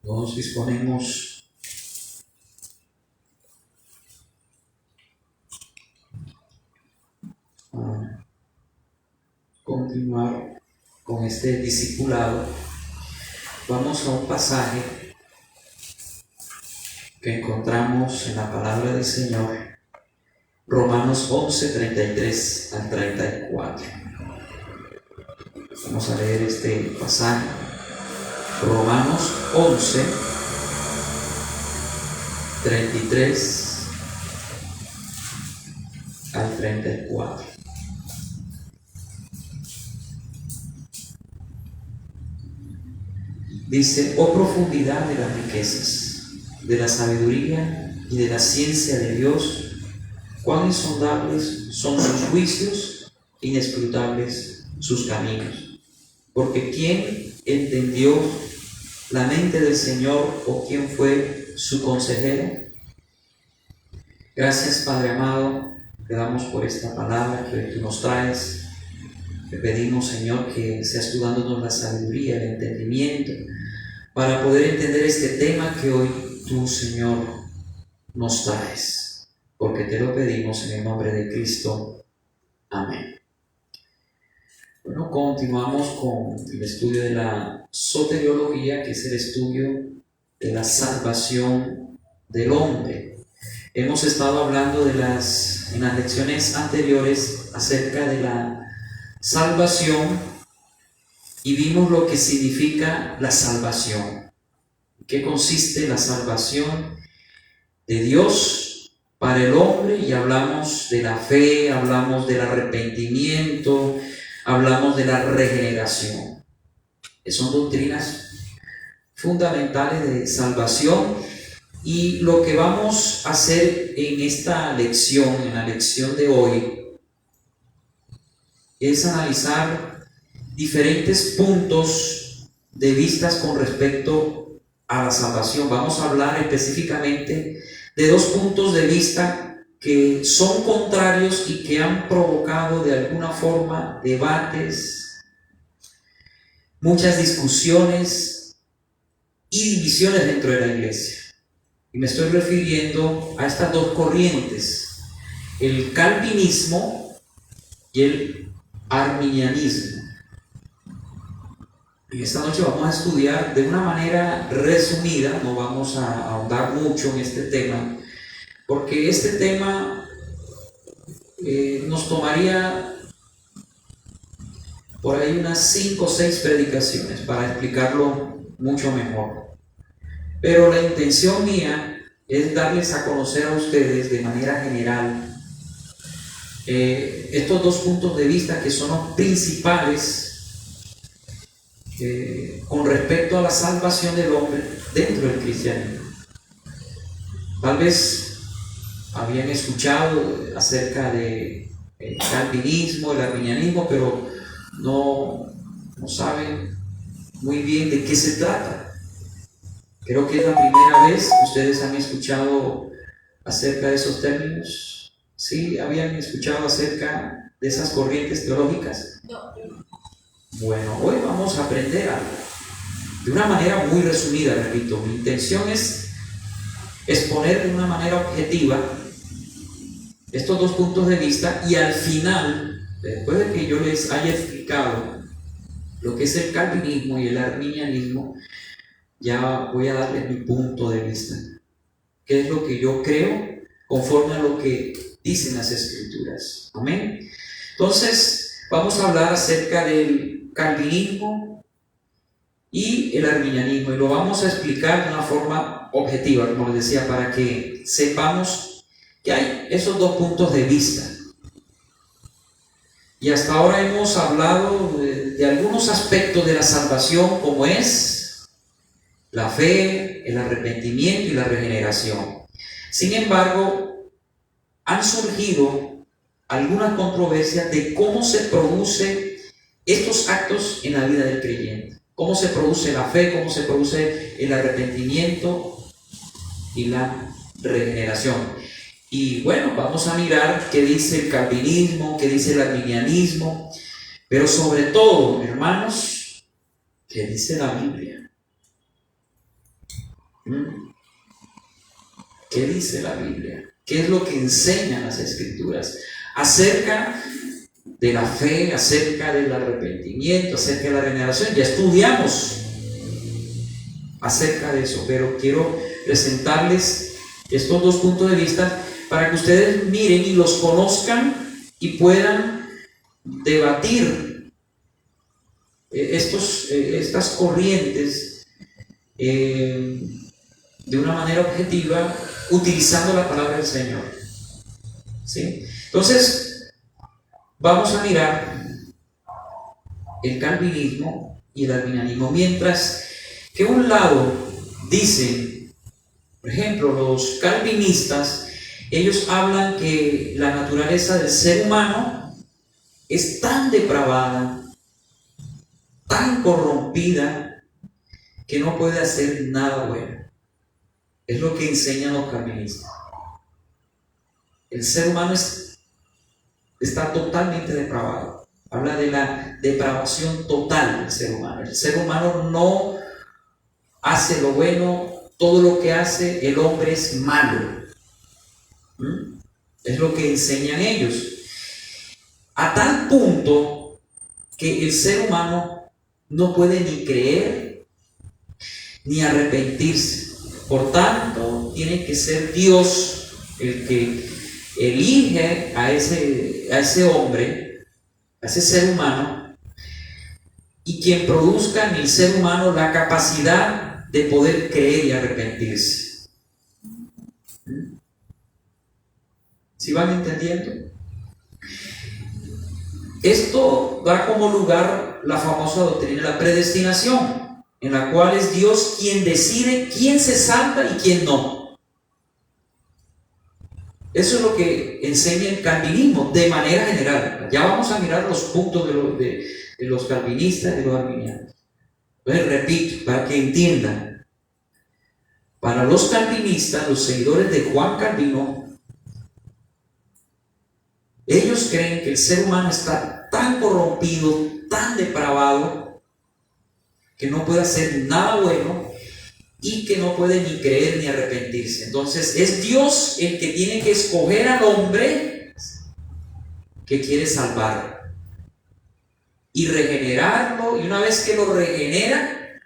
Nos disponemos a continuar con este discipulado. Vamos a un pasaje que encontramos en la palabra del Señor, Romanos 11, 33 al 34. Vamos a leer este pasaje, Romanos 11, 33 al 34. Dice: oh profundidad de las riquezas, de la sabiduría y de la ciencia de Dios, cuán insondables son sus juicios, inescrutables sus caminos. Porque ¿quién entendió la mente del Señor, o quién fue su consejero? Gracias, Padre amado, te damos por esta palabra que hoy tú nos traes. Te pedimos, Señor, que seas tú dándonos la sabiduría, el entendimiento, para poder entender este tema que hoy tú, Señor, nos traes. Porque te lo pedimos en el nombre de Cristo. Amén. Bueno, continuamos con el estudio de la soteriología, que es el estudio de la salvación del hombre. Hemos estado hablando en las lecciones anteriores acerca de la salvación y vimos lo que significa la salvación. ¿En qué consiste la salvación de Dios para el hombre? Y hablamos de la fe, hablamos del arrepentimiento, hablamos de la regeneración. Son doctrinas fundamentales de salvación, y lo que vamos a hacer en esta lección, en la lección de hoy, es analizar diferentes puntos de vista con respecto a la salvación. Vamos a hablar específicamente de dos puntos de vista que son contrarios y que han provocado de alguna forma debates, muchas discusiones y divisiones dentro de la iglesia. Y me estoy refiriendo a estas dos corrientes, el calvinismo y el arminianismo. Y esta noche vamos a estudiar de una manera resumida, no vamos a ahondar mucho en este tema, porque este tema nos tomaría por ahí unas 5 o 6 predicaciones para explicarlo mucho mejor. Pero la intención mía es darles a conocer a ustedes de manera general estos dos puntos de vista que son los principales con respecto a la salvación del hombre dentro del cristianismo. Tal vez habían escuchado acerca del calvinismo, el arminianismo, pero no saben muy bien de qué se trata. Creo que es la primera vez que ustedes han escuchado acerca de esos términos. ¿Sí habían escuchado acerca de esas corrientes teológicas? No. Bueno, hoy vamos a aprender algo de una manera muy resumida, repito. Mi intención es exponer de una manera objetiva estos dos puntos de vista, y al final, después de que yo les haya explicado lo que es el calvinismo y el arminianismo, ya voy a darles mi punto de vista, qué es lo que yo creo conforme a lo que dicen las Escrituras. Amén. Entonces vamos a hablar acerca del calvinismo y el arminianismo, y lo vamos a explicar de una forma objetiva, como les decía, para que sepamos que hay esos dos puntos de vista. Y hasta ahora hemos hablado de algunos aspectos de la salvación, como es la fe, el arrepentimiento y la regeneración. Sin embargo, han surgido algunas controversias de cómo se producen estos actos en la vida del creyente. Cómo se produce la fe, cómo se produce el arrepentimiento y la regeneración. Y bueno, vamos a mirar qué dice el calvinismo, qué dice el arminianismo, pero sobre todo, hermanos, qué dice la Biblia. ¿Mm? ¿Qué dice la Biblia? ¿Qué es lo que enseñan las Escrituras acerca de la fe, acerca del arrepentimiento, acerca de la regeneración? Ya estudiamos acerca de eso, pero quiero presentarles estos dos puntos de vista para que ustedes miren y los conozcan y puedan debatir estas corrientes de una manera objetiva, utilizando la palabra del Señor. ¿Sí? Entonces, vamos a mirar el calvinismo y el arminianismo. Mientras que un lado dicen, por ejemplo, los calvinistas, ellos hablan que la naturaleza del ser humano es tan depravada, tan corrompida, que no puede hacer nada bueno. Es lo que enseñan los calvinistas. El ser humano está totalmente depravado. Habla de la depravación total del ser humano. El ser humano no hace lo bueno, todo lo que hace el hombre es malo. Es lo que enseñan ellos. A tal punto que el ser humano no puede ni creer ni arrepentirse. Por tanto, tiene que ser Dios el que elige a ese hombre, a ese ser humano, y quien produzca en el ser humano la capacidad de poder creer y arrepentirse. ¿Sí van entendiendo? Esto da como lugar la famosa doctrina de la predestinación, en la cual es Dios quien decide quién se salva y quién no. Eso es lo que enseña el calvinismo de manera general. Ya vamos a mirar los puntos de los calvinistas y de los arminianos. Entonces, repito, para que entiendan, para los calvinistas, los seguidores de Juan Calvino, ellos creen que el ser humano está tan corrompido, tan depravado, que no puede hacer nada bueno y que no puede ni creer ni arrepentirse. Entonces es Dios el que tiene que escoger al hombre que quiere salvar y regenerarlo, y una vez que lo regenera,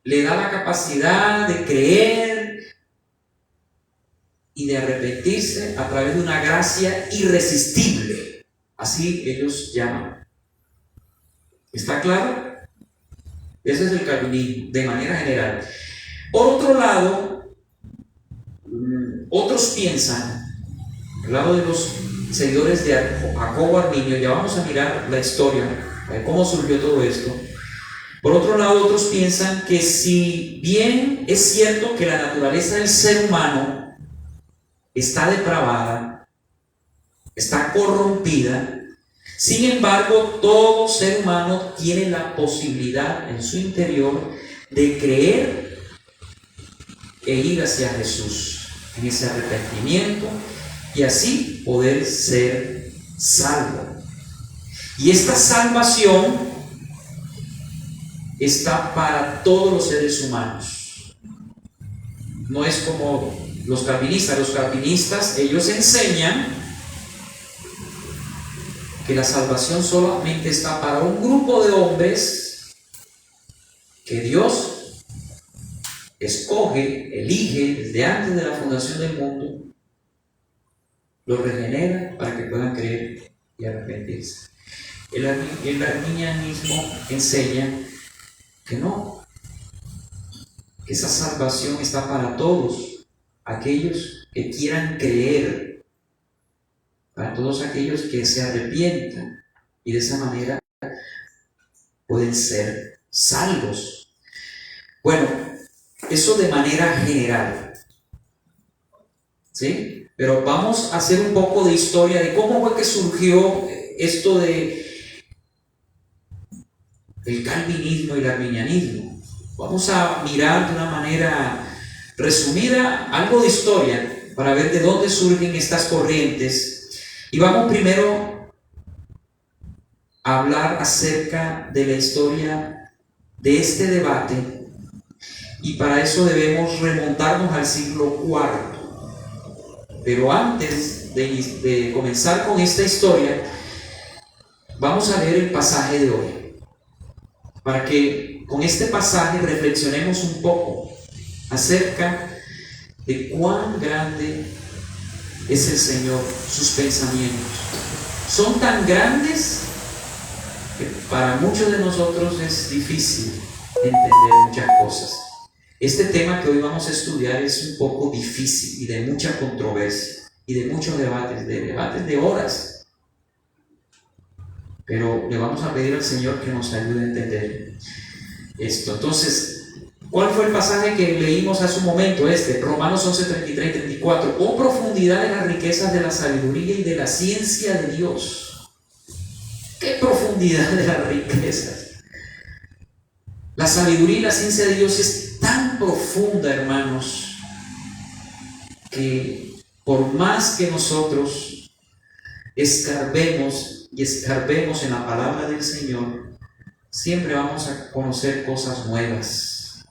le da la capacidad de creer y de arrepentirse a través de una gracia irresistible. Así ellos llaman. ¿Está claro? Ese es el calvinismo de manera general. Por otro lado, otros piensan, al lado de los seguidores de Jacobo Arminio, ya vamos a mirar la historia de cómo surgió todo esto. Por otro lado, otros piensan que si bien es cierto que la naturaleza del ser humano está depravada, está corrompida, sin embargo, todo ser humano tiene la posibilidad en su interior de creer e ir hacia Jesús en ese arrepentimiento y así poder ser salvo. Y esta salvación está para todos los seres humanos. No es como los calvinistas. Los calvinistas, ellos enseñan que la salvación solamente está para un grupo de hombres que Dios escoge, elige desde antes de la fundación del mundo, los regenera para que puedan creer y arrepentirse. El arminianismo enseña que no, que esa salvación está para todos aquellos que quieran creer, para todos aquellos que se arrepientan, y de esa manera pueden ser salvos. Bueno, eso de manera general, ¿sí? Pero vamos a hacer un poco de historia de cómo fue que surgió esto de el calvinismo y el arminianismo. Vamos a mirar de una manera resumida algo de historia para ver de dónde surgen estas corrientes. Y vamos primero a hablar acerca de la historia de este debate y para eso debemos remontarnos al siglo IV. Pero antes de comenzar con esta historia, vamos a leer el pasaje de hoy, para que con este pasaje reflexionemos un poco acerca de cuán grande es el Señor, sus pensamientos. Son tan grandes que para muchos de nosotros es difícil entender muchas cosas. Este tema que hoy vamos a estudiar es un poco difícil y de mucha controversia y de muchos debates de horas. Pero le vamos a pedir al Señor que nos ayude a entender esto. Entonces, ¿cuál fue el pasaje que leímos hace un momento? Romanos 11, 33 y 34. Oh, profundidad de las riquezas de la sabiduría y de la ciencia de Dios. ¡Qué profundidad de las riquezas! La sabiduría y la ciencia de Dios es tan profunda, hermanos, que por más que nosotros escarbemos en la palabra del Señor, siempre vamos a conocer cosas nuevas,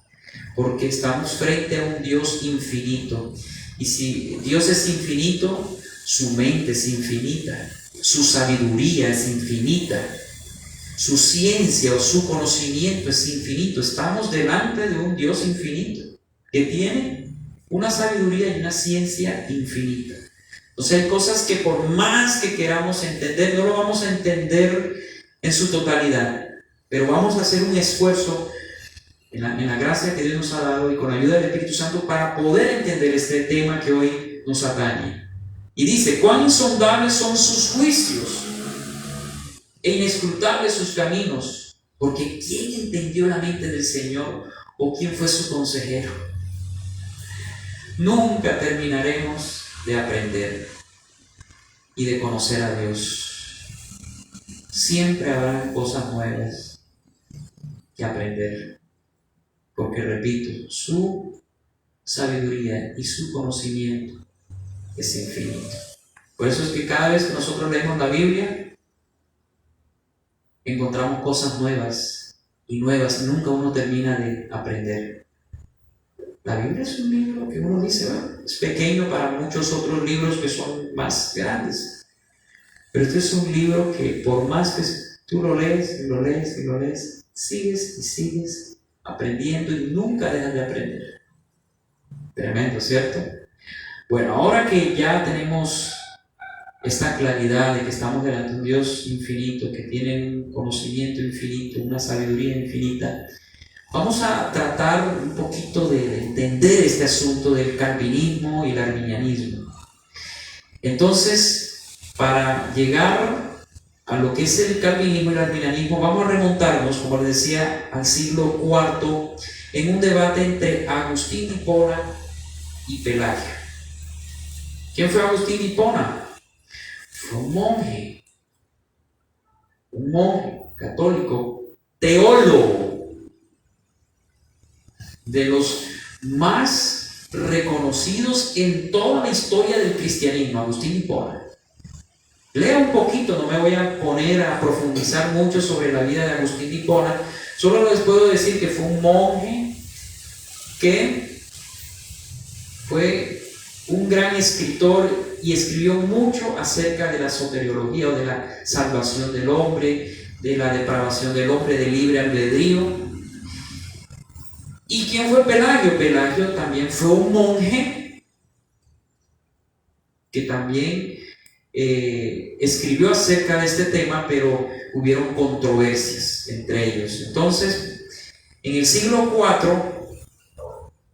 porque estamos frente a un Dios infinito. Y si Dios es infinito, su mente es infinita, su sabiduría es infinita, su ciencia o su conocimiento es infinito. Estamos delante de un Dios infinito que tiene una sabiduría y una ciencia infinita. Entonces hay cosas que por más que queramos entender, no lo vamos a entender en su totalidad, pero vamos a hacer un esfuerzo en la gracia que Dios nos ha dado y con la ayuda del Espíritu Santo para poder entender este tema que hoy nos atañe. Y dice: cuán insondables son sus juicios e inescrutables sus caminos, porque ¿quién entendió la mente del Señor o quién fue su consejero? Nunca terminaremos de aprender y de conocer a Dios. Siempre habrá cosas nuevas que aprender, porque repito, su sabiduría y su conocimiento es infinito. Por eso es que cada vez que nosotros leemos la Biblia, encontramos cosas nuevas y nuevas. Nunca uno termina de aprender. La Biblia es un libro que uno dice, bueno, es pequeño para muchos otros libros que son más grandes, pero este es un libro que por más que tú lo lees y lo lees y lo lees, sigues y sigues aprendiendo y nunca dejas de aprender. Tremendo, ¿cierto? Bueno, ahora que ya tenemos esta claridad de que estamos delante de un Dios infinito, que tiene un conocimiento infinito, una sabiduría infinita, vamos a tratar un poquito de entender este asunto del calvinismo y el arminianismo. Entonces, para llegar a lo que es el calvinismo y el arminianismo, vamos a remontarnos, como les decía, al siglo IV, en un debate entre Agustín de Hipona y Pelagio. ¿Quién fue Agustín de Hipona? Fue un monje católico, teólogo, de los más reconocidos en toda la historia del cristianismo, Agustín de Hipona. Lea un poquito, no me voy a poner a profundizar mucho sobre la vida de Agustín de Hipona, solo les puedo decir que fue un monje que fue un gran escritor y escribió mucho acerca de la soteriología o de la salvación del hombre, de la depravación del hombre, del libre albedrío. ¿Y quién fue Pelagio? Pelagio también fue un monje que también escribió acerca de este tema, pero hubieron controversias entre ellos. Entonces, en el siglo IV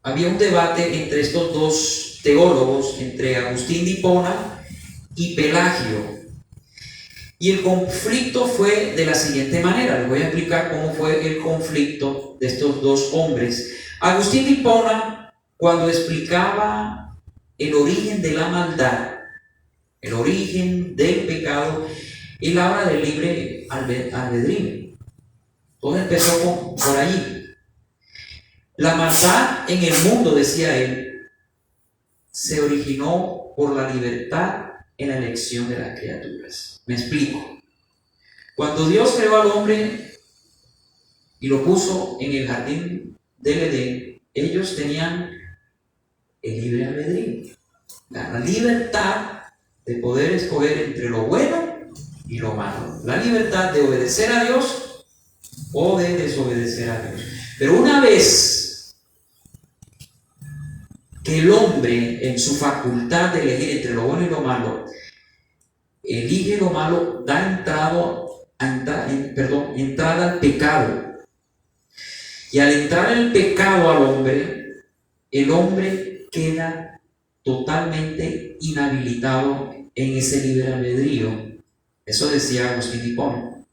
había un debate entre estos dos teólogos, entre Agustín de Hipona y Pelagio. Y el conflicto fue de la siguiente manera. Les voy a explicar cómo fue el conflicto de estos dos hombres. Agustín de Hipona, cuando explicaba el origen de la maldad, el origen del pecado, él habla del libre albedrío. Todo empezó por allí. La maldad en el mundo, decía él, se originó por la libertad en la elección de las criaturas. Me explico. Cuando Dios creó al hombre y lo puso en el jardín del Edén, ellos tenían el libre albedrío, la libertad de poder escoger entre lo bueno y lo malo, la libertad de obedecer a Dios o de desobedecer a Dios. Pero una vez que el hombre, en su facultad de elegir entre lo bueno y lo malo, elige lo malo, da entrada al pecado. Y al entrar el pecado al hombre, el hombre queda totalmente inhabilitado en ese libre albedrío. Eso decía Agustín de Hipona.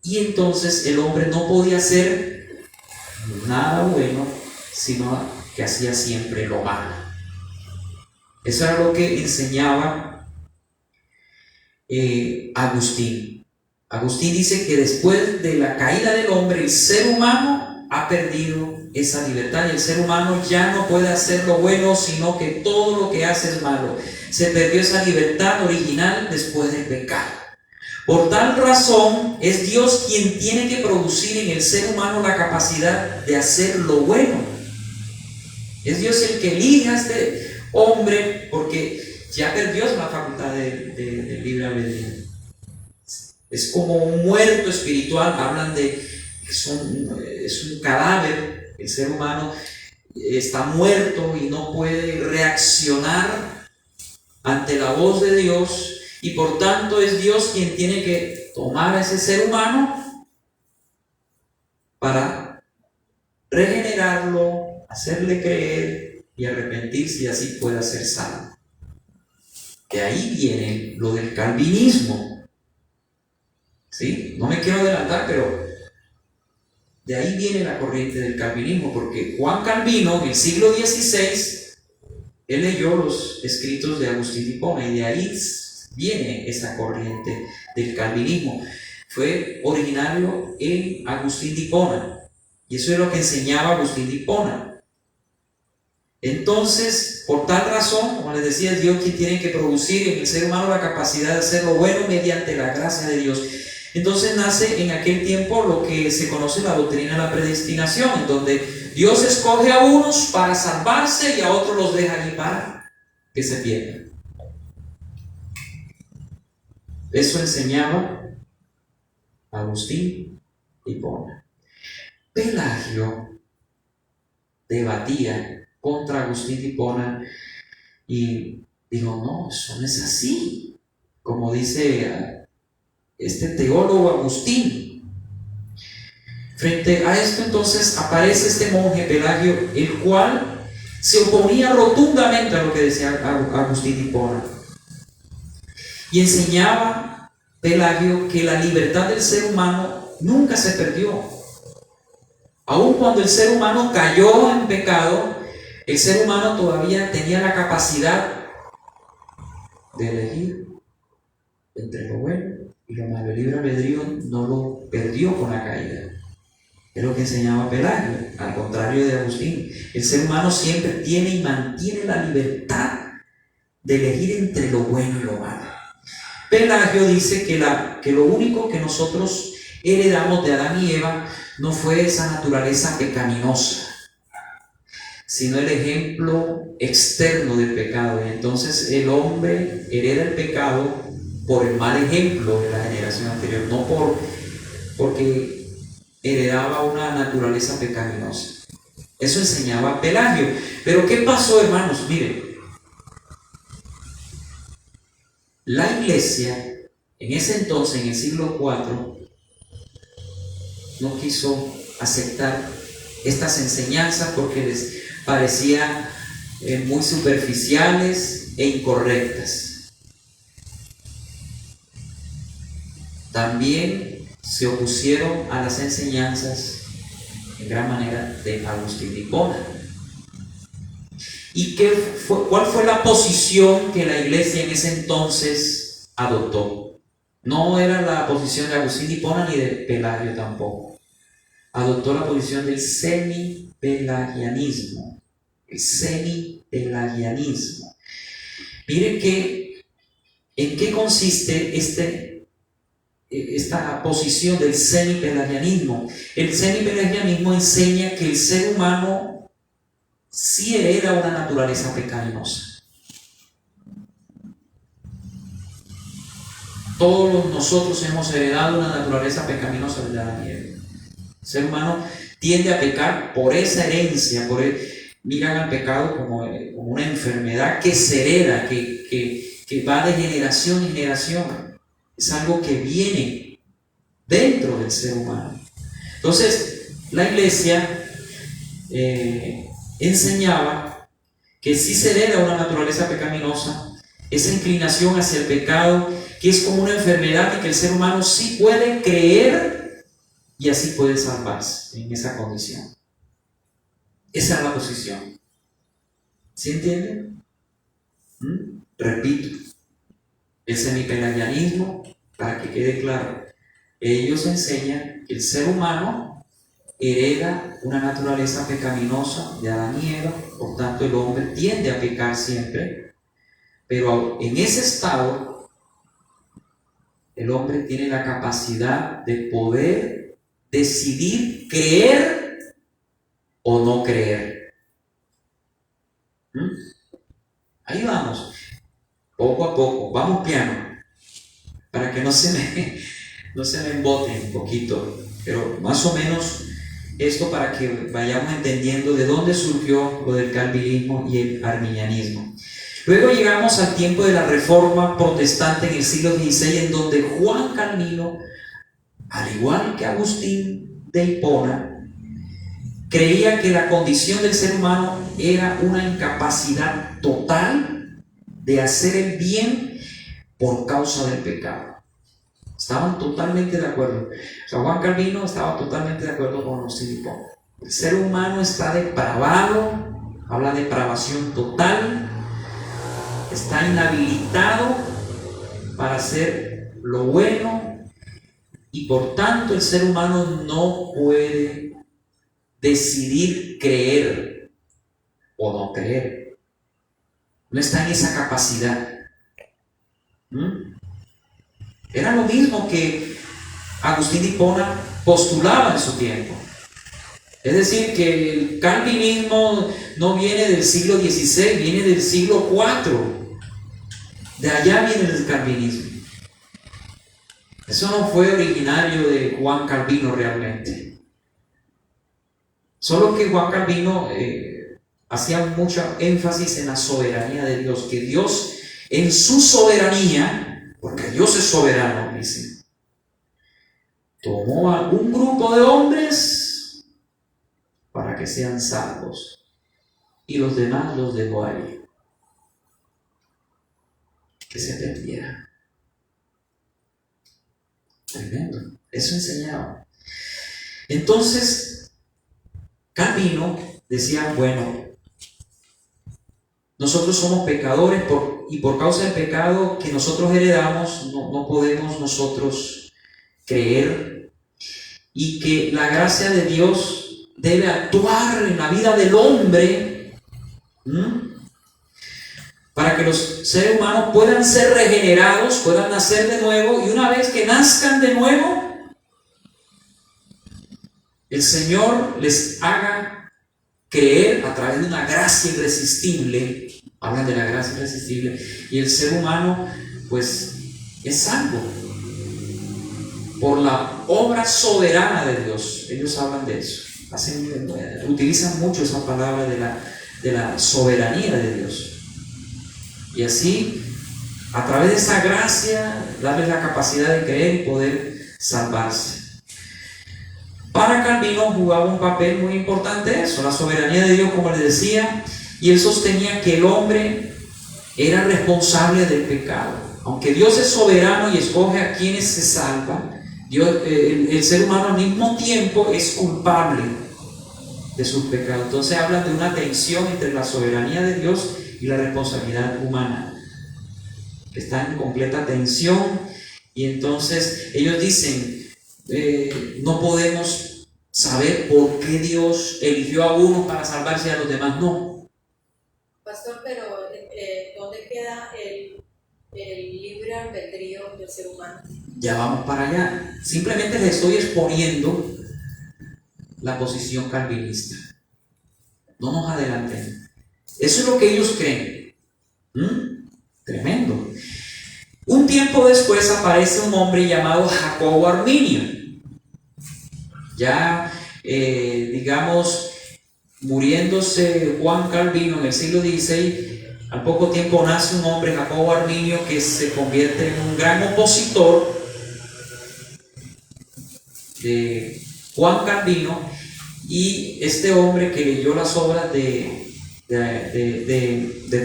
Y entonces el hombre no podía hacer nada bueno, sino que hacía siempre lo malo. Eso era lo que enseñaba Agustín. Agustín dice que después de la caída del hombre, el ser humano ha perdido esa libertad y el ser humano ya no puede hacer lo bueno, sino que todo lo que hace es malo. Se perdió esa libertad original después del pecado. Por tal razón, es Dios quien tiene que producir en el ser humano la capacidad de hacer lo bueno. Es Dios el que elige a este hombre porque ya perdió la facultad de libre albedrío. Es como un muerto espiritual. Hablan de que es un cadáver. El ser humano está muerto y no puede reaccionar ante la voz de Dios, y por tanto es Dios quien tiene que tomar a ese ser humano para regenerarlo, hacerle creer y arrepentirse, y así pueda ser salvo. De ahí viene lo del calvinismo. ¿Sí? No me quiero adelantar, pero de ahí viene la corriente del calvinismo, porque Juan Calvino, en el siglo XVI, él leyó los escritos de Agustín de Hipona, y de ahí viene esa corriente del calvinismo. Fue originario en Agustín de Hipona, y eso es lo que enseñaba Agustín de Hipona. Entonces, por tal razón, como les decía, es Dios quien tiene que producir en el ser humano la capacidad de hacer lo bueno mediante la gracia de Dios. Entonces nace en aquel tiempo lo que se conoce la doctrina de la predestinación, en donde Dios escoge a unos para salvarse y a otros los deja allí para que se pierdan. Eso enseñaba Agustín de Hipona. Pelagio debatía contra Agustín de Hipona y dijo: no, eso no es así, como dice este teólogo Agustín. Frente a esto, entonces, aparece este monje Pelagio, el cual se oponía rotundamente a lo que decía Agustín de Hipona, y enseñaba Pelagio que la libertad del ser humano nunca se perdió. Aun cuando el ser humano cayó en pecado, el ser humano todavía tenía la capacidad de elegir entre lo bueno y lo malo. El libre albedrío no lo perdió con la caída. Es lo que enseñaba Pelagio, al contrario de Agustín. El ser humano siempre tiene y mantiene la libertad de elegir entre lo bueno y lo malo. Pelagio dice que lo único que nosotros heredamos de Adán y Eva no fue esa naturaleza pecaminosa, sino el ejemplo externo del pecado. Y entonces el hombre hereda el pecado por el mal ejemplo de la generación anterior, no porque heredaba una naturaleza pecaminosa. Eso enseñaba Pelagio. Pero ¿qué pasó, hermanos? Miren, la iglesia en ese entonces, en el siglo IV, no quiso aceptar estas enseñanzas porque les parecían muy superficiales e incorrectas. También se opusieron a las enseñanzas en gran manera de Agustín de Hipona. ¿Y cuál fue la posición que la iglesia en ese entonces adoptó? No era la posición de Agustín de Hipona ni de Pelagio tampoco. Adoptó la posición del semipelagianismo. El semipelagianismo. Miren en qué consiste esta posición del semipelagianismo. El semipelagianismo enseña que el ser humano sí hereda una naturaleza pecaminosa. Todos nosotros hemos heredado una naturaleza pecaminosa de Adán y Eva. El ser humano tiende a pecar por esa herencia, miran al pecado como una enfermedad que se hereda, que va de generación en generación. Es algo que viene dentro del ser humano. Entonces, la iglesia enseñaba que sí se hereda una naturaleza pecaminosa, esa inclinación hacia el pecado, que es como una enfermedad y que el ser humano sí puede creer y así puede salvarse en esa condición. Esa es la posición. ¿Sí entienden? Repito, el semipelagianismo, para que quede claro, ellos enseñan que el ser humano hereda una naturaleza pecaminosa de Adán y Eva, por tanto el hombre tiende a pecar siempre, pero en ese estado el hombre tiene la capacidad de poder decidir creer o no creer. Ahí vamos, poco a poco, vamos piano, para que no se me embote un poquito, pero más o menos esto para que vayamos entendiendo de dónde surgió lo del calvinismo y el arminianismo. Luego llegamos al tiempo de la Reforma Protestante en el siglo XVI, en donde Juan Calvino, al igual que Agustín de Hipona, creía que la condición del ser humano era una incapacidad total de hacer el bien por causa del pecado. Estaban totalmente de acuerdo. O sea, Juan Calvino estaba totalmente de acuerdo con Agustín de Hipona. El ser humano está depravado, habla de depravación total, está inhabilitado para hacer lo bueno y por tanto el ser humano no puede decidir creer o no creer. No está en esa capacidad. Era lo mismo que Agustín de Hipona postulaba en su tiempo. Es decir, que el calvinismo no viene del siglo XVI, viene del siglo IV. De allá viene el calvinismo. Eso no fue originario de Juan Calvino realmente. Solo que Juan Calvino hacía mucho énfasis en la soberanía de Dios, que Dios en su soberanía, porque Dios es soberano, dice, tomó a un grupo de hombres para que sean salvos y los demás los dejó ahí, que se perdieran. Tremendo, eso enseñaba. Entonces Calvino decía, bueno, nosotros somos pecadores y por causa del pecado que nosotros heredamos no podemos nosotros creer, y que la gracia de Dios debe actuar en la vida del hombre para que los seres humanos puedan ser regenerados, puedan nacer de nuevo, y una vez que nazcan de nuevo, el Señor les haga creer a través de una gracia irresistible. Hablan de la gracia irresistible, y el ser humano pues es salvo por la obra soberana de Dios. Ellos hablan de eso, utilizan mucho esa palabra de la soberanía de Dios, y así a través de esa gracia darles la capacidad de creer y poder salvarse. Para Calvino jugaba un papel muy importante eso, la soberanía de Dios, como les decía, y él sostenía que el hombre era responsable del pecado. Aunque Dios es soberano y escoge a quienes se salvan, el ser humano al mismo tiempo es culpable de sus pecados. Entonces hablan de una tensión entre la soberanía de Dios y la responsabilidad humana, que está en completa tensión. Y entonces ellos dicen, no podemos saber por qué Dios eligió a unos para salvarse y a los demás no. Pastor, pero ¿dónde queda el libre albedrío del ser humano? Ya vamos para allá. Simplemente les estoy exponiendo la posición calvinista. No nos adelantemos. Eso es lo que ellos creen. Tremendo. Un tiempo después aparece un hombre llamado Jacobo Arminio. Ya, digamos, muriéndose Juan Calvino en el siglo XVI, al poco tiempo nace un hombre, Jacobo Arminio, que se convierte en un gran opositor de Juan Calvino, y este hombre que leyó las obras de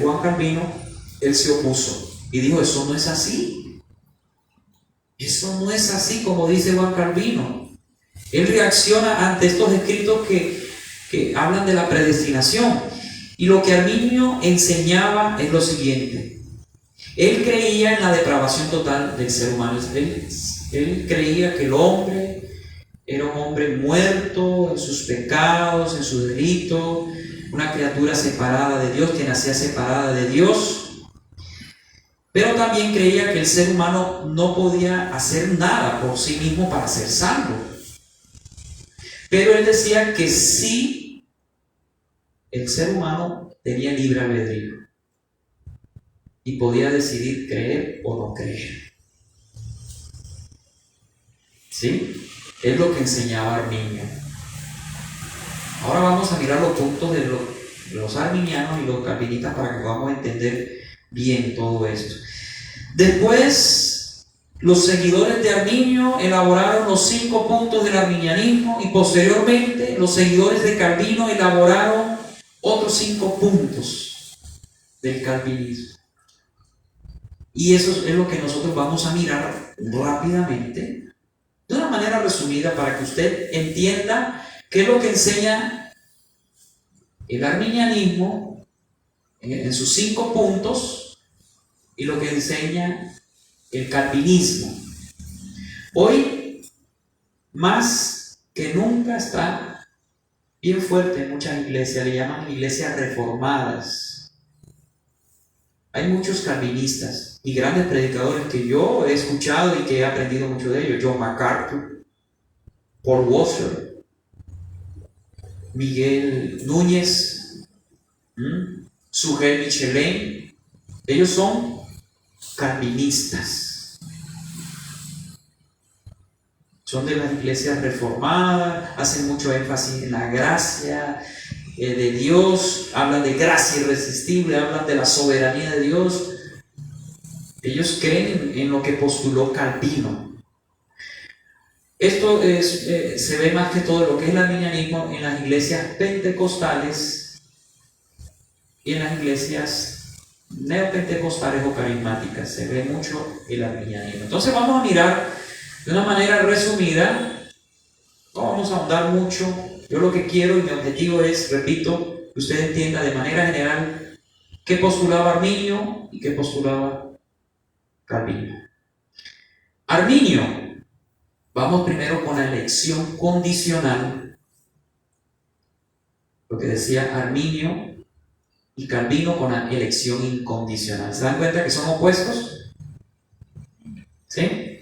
Juan Calvino, él se opuso y dijo: eso no es así, eso no es así como dice Juan Calvino. Él reacciona ante estos escritos que hablan de la predestinación, y lo que Arminio enseñaba es lo siguiente: él creía en la depravación total del ser humano. Él creía que el hombre era un hombre muerto en sus pecados, en sus delitos, una criatura separada de Dios, que nacía separada de Dios. Pero también creía que el ser humano no podía hacer nada por sí mismo para ser salvo. Pero él decía que sí, el ser humano tenía libre albedrío y podía decidir creer o no creer. ¿Sí? Es lo que enseñaba Arminio. Ahora vamos a mirar los puntos de los arminianos y los calvinistas para que podamos entender bien todo esto. Después, los seguidores de Arminio elaboraron los 5 puntos del arminianismo, y posteriormente los seguidores de Calvino elaboraron otros 5 puntos del calvinismo. Y eso es lo que nosotros vamos a mirar rápidamente, de una manera resumida, para que usted entienda qué es lo que enseña el arminianismo en sus 5 puntos y lo que enseña el calvinismo. Hoy, más que nunca, está bien fuerte en muchas iglesias, le llaman iglesias reformadas. Hay muchos calvinistas y grandes predicadores que yo he escuchado y que he aprendido mucho de ellos: John MacArthur, Paul Washer, Miguel Núñez, Sugel Michelin. Ellos son calvinistas, son de las iglesias reformadas, hacen mucho énfasis en la gracia de Dios, hablan de gracia irresistible, hablan de la soberanía de Dios. Ellos creen en lo que postuló Calvino. Esto se ve más que todo lo que es el arminianismo en las iglesias pentecostales y en las iglesias neopentecostales o carismáticas. Se ve mucho el arminianismo. Entonces vamos a mirar de una manera resumida, no vamos a ahondar mucho. Yo lo que quiero y mi objetivo es, repito, que usted entienda de manera general qué postulaba Arminio y qué postulaba Calvino. Arminio, vamos primero con la elección condicional, lo que decía Arminio, y Calvino con la elección incondicional. ¿Se dan cuenta que son opuestos? ¿Sí?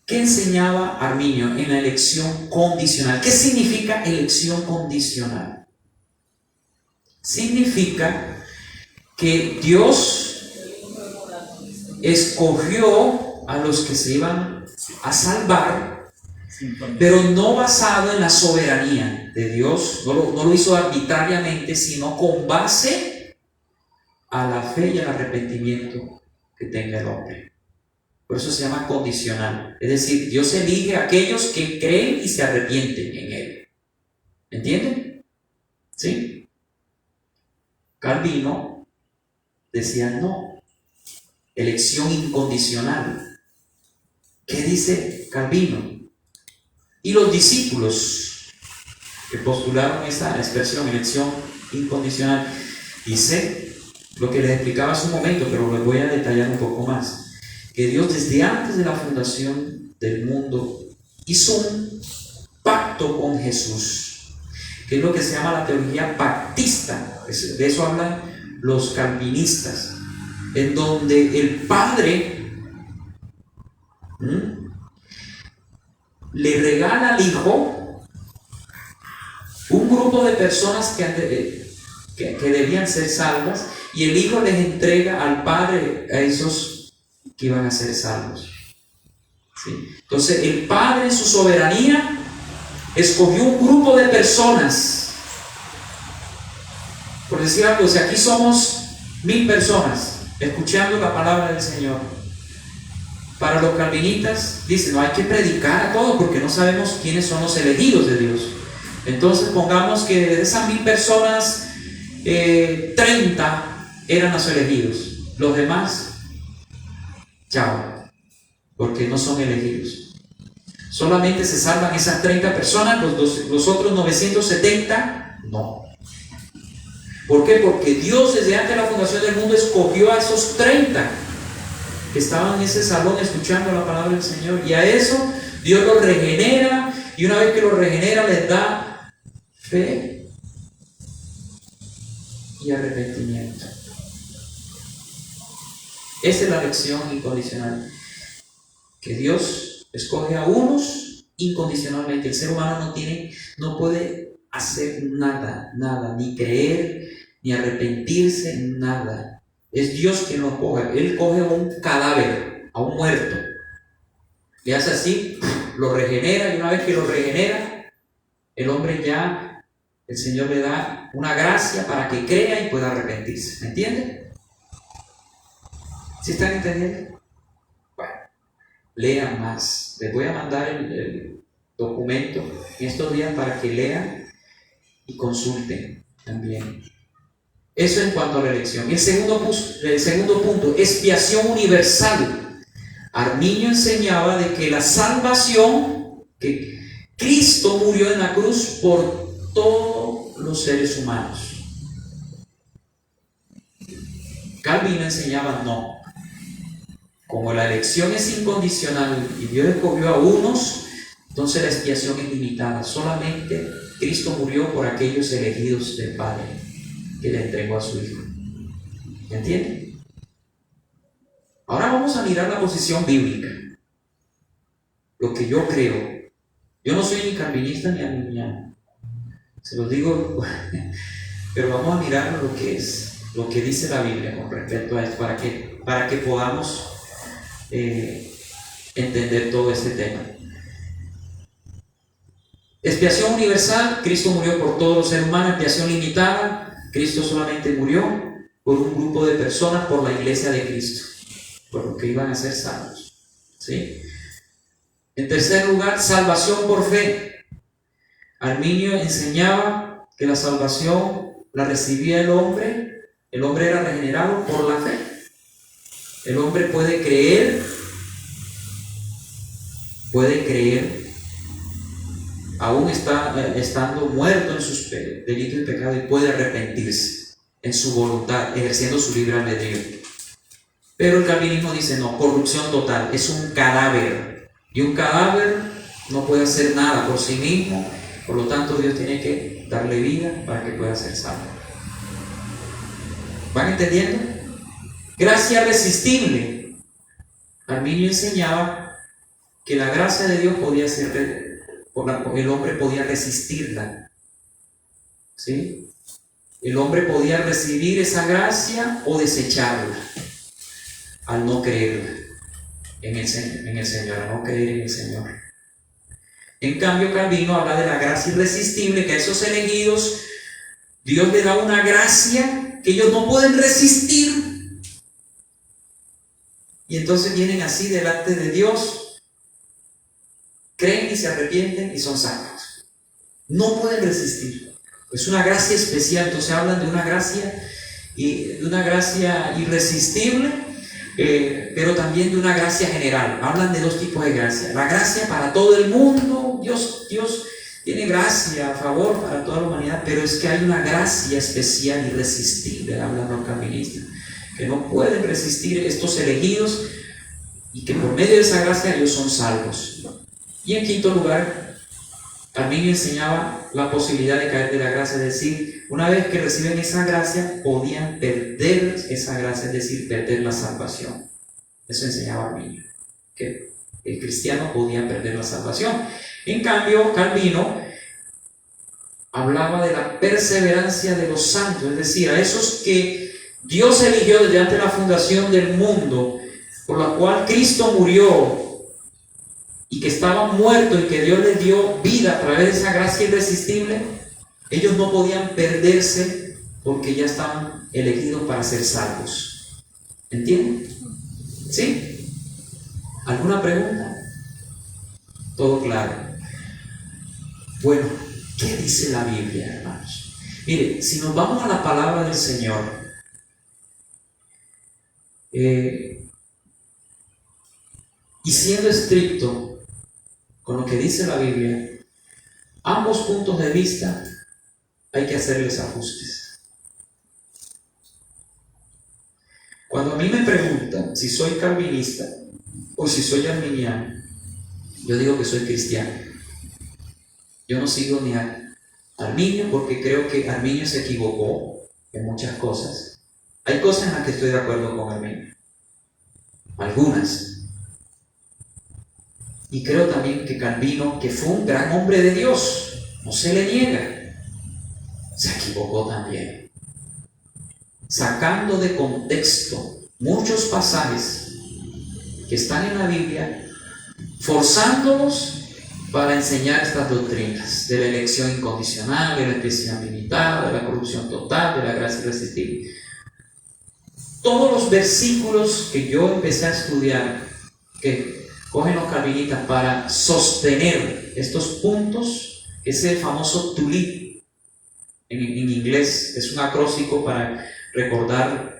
¿Qué enseñaba Arminio en la elección condicional? ¿Qué significa elección condicional? Significa que Dios escogió a los que se iban a salvar, pero no basado en la soberanía de Dios, no lo hizo arbitrariamente, sino con base a la fe y al arrepentimiento que tenga el hombre. Por eso se llama condicional. Es decir, Dios elige a aquellos que creen y se arrepienten en Él. ¿Entienden? ¿Sí? Calvino decía no. Elección incondicional. ¿Qué dice Calvino? Y los discípulos que postularon esa expresión, elección incondicional, dice lo que les explicaba hace un momento, pero les voy a detallar un poco más. Que Dios desde antes de la fundación del mundo hizo un pacto con Jesús, que es lo que se llama la teología pactista. De eso hablan los calvinistas, en donde el Padre le regala al hijo un grupo de personas que debían ser salvas, y el hijo les entrega al padre a esos que iban a ser salvos. ¿Sí? Entonces el padre en su soberanía escogió un grupo de personas. Por decir algo, si aquí somos 1000 personas escuchando la palabra del Señor, para los calvinistas dicen, no hay que predicar a todos porque no sabemos quiénes son los elegidos de Dios. Entonces pongamos que de esas 1000 personas 30 eran los elegidos, los demás chao, porque no son elegidos. Solamente se salvan esas 30 personas, los otros 970 no. ¿Por qué? Porque Dios desde antes de la fundación del mundo escogió a esos 30 que estaban en ese salón escuchando la palabra del Señor, y a eso Dios los regenera, y una vez que los regenera les da fe y arrepentimiento. Esa es la elección incondicional, que Dios escoge a unos incondicionalmente. El ser humano no puede hacer nada, ni creer, ni arrepentirse, nada. Es Dios quien lo coge. Él coge a un cadáver, a un muerto, le hace así, lo regenera, y una vez que lo regenera, el hombre ya, el Señor le da una gracia para que crea y pueda arrepentirse. ¿Me entienden? ¿Sí están entendiendo? Bueno, lean más. Les voy a mandar el documento en estos días para que lean y consulten también. Eso en cuanto a la elección. El segundo punto, expiación universal. Arminio enseñaba de que la salvación, que Cristo murió en la cruz por todos los seres humanos. Calvino enseñaba no. Como la elección es incondicional y Dios escogió a unos, entonces la expiación es limitada. Solamente Cristo murió por aquellos elegidos del Padre, que le entregó a su Hijo. ¿Me entienden? Ahora vamos a mirar la posición bíblica. Lo que yo creo. Yo no soy ni calvinista ni arminiano. Se los digo, pero vamos a mirar lo que dice la Biblia con respecto a esto, para que podamos entender todo este tema. Expiación universal, Cristo murió por todos los seres humanos. Expiación limitada, Cristo solamente murió por un grupo de personas, por la iglesia de Cristo, por los que iban a ser salvos. ¿Sí? En tercer lugar, salvación por fe. Arminio enseñaba que la salvación la recibía el hombre era regenerado por la fe. El hombre puede creer, aún estando muerto en sus delitos y pecados, y puede arrepentirse en su voluntad, ejerciendo su libre albedrío. Pero el calvinismo dice no, corrupción total, es un cadáver, y un cadáver no puede hacer nada por sí mismo, por lo tanto Dios tiene que darle vida para que pueda ser salvo. ¿Van entendiendo? Gracia resistible. Arminio enseñaba que la gracia de Dios podía ser, el hombre podía resistirla. ¿Sí? El hombre podía recibir esa gracia o desecharla al no creer en el Señor, al no creer en el Señor. En cambio, Calvino habla de la gracia irresistible, que a esos elegidos Dios le da una gracia que ellos no pueden resistir. Y entonces vienen así delante de Dios, creen y se arrepienten y son salvos. No pueden resistir. Es una gracia especial. Entonces hablan de una gracia irresistible, pero también de una gracia general. Hablan de dos tipos de gracia. La gracia para todo el mundo. Dios tiene gracia a favor para toda la humanidad, pero es que hay una gracia especial irresistible, hablan los calvinistas, que no pueden resistir estos elegidos y que por medio de esa gracia ellos son salvos. Y en quinto lugar, Arminio enseñaba la posibilidad de caer de la gracia, es decir, una vez que reciben esa gracia, podían perder esa gracia, es decir, perder la salvación. Eso enseñaba Arminio. ¿Okay? el cristiano podía perder la salvación. En cambio, Calvino hablaba de la perseverancia de los santos, es decir, a esos que Dios eligió desde antes de la fundación del mundo, por la cual Cristo murió y que estaban muertos y que Dios les dio vida a través de esa gracia irresistible. Ellos no podían perderse porque ya estaban elegidos para ser salvos. ¿Entienden? ¿Sí? ¿Alguna pregunta? Todo claro. Bueno, ¿qué dice la Biblia, hermanos? Mire, si nos vamos a la palabra del Señor, y siendo estricto con lo que dice la Biblia, ambos puntos de vista hay que hacerles ajustes. Cuando a mí me preguntan si soy calvinista o si soy arminiano, yo digo que soy cristiano. Yo no sigo ni a Arminio porque creo que Arminio se equivocó en muchas cosas. Hay cosas en las que estoy de acuerdo con Arminio, algunas. Y creo también que Calvino, que fue un gran hombre de Dios, no se le niega, se equivocó también, sacando de contexto muchos pasajes que están en la Biblia, forzándolos para enseñar estas doctrinas de la elección incondicional, de la especialidad limitada, de la corrupción total, de la gracia irresistible. Todos los versículos que yo empecé a estudiar, que cogen los calvinistas para sostener estos puntos, es el famoso TULIP en inglés, es un acróstico para recordar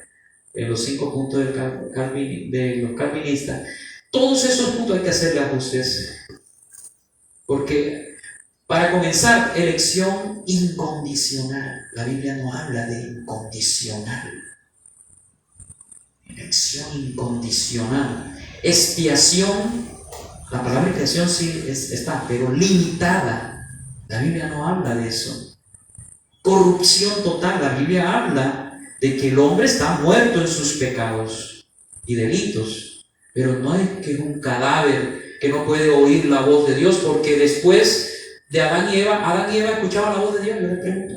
los 5 puntos de los calvinistas. Todos esos puntos hay que hacerle ajustes, porque para comenzar, elección incondicional. La Biblia no habla de incondicional. Elección incondicional. Expiación, la palabra expiación sí está, pero limitada. La Biblia no habla de eso. Corrupción total. La Biblia habla de que el hombre está muerto en sus pecados y delitos, pero no es que es un cadáver que no puede oír la voz de Dios, porque después de Adán y Eva escuchaban la voz de Dios. Yo les pregunto,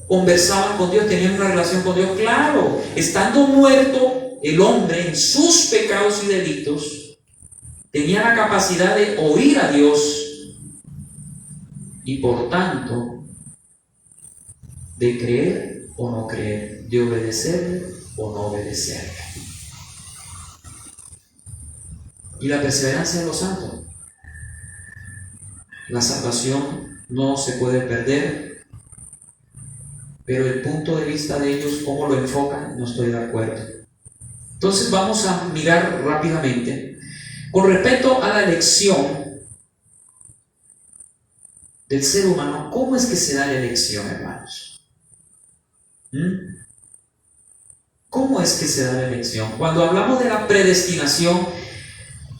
conversaban con Dios, tenían una relación con Dios. Claro, estando muerto el hombre en sus pecados y delitos, tenía la capacidad de oír a Dios y por tanto de creer o no creer, de obedecerle o no obedecerle. Y la perseverancia de los santos. La salvación no se puede perder, pero el punto de vista de ellos, cómo lo enfocan, no estoy de acuerdo. Entonces vamos a mirar rápidamente con respecto a la elección del ser humano. ¿Cómo es que se da la elección, hermanos? ¿Cómo es que se da la elección? Cuando hablamos de la predestinación,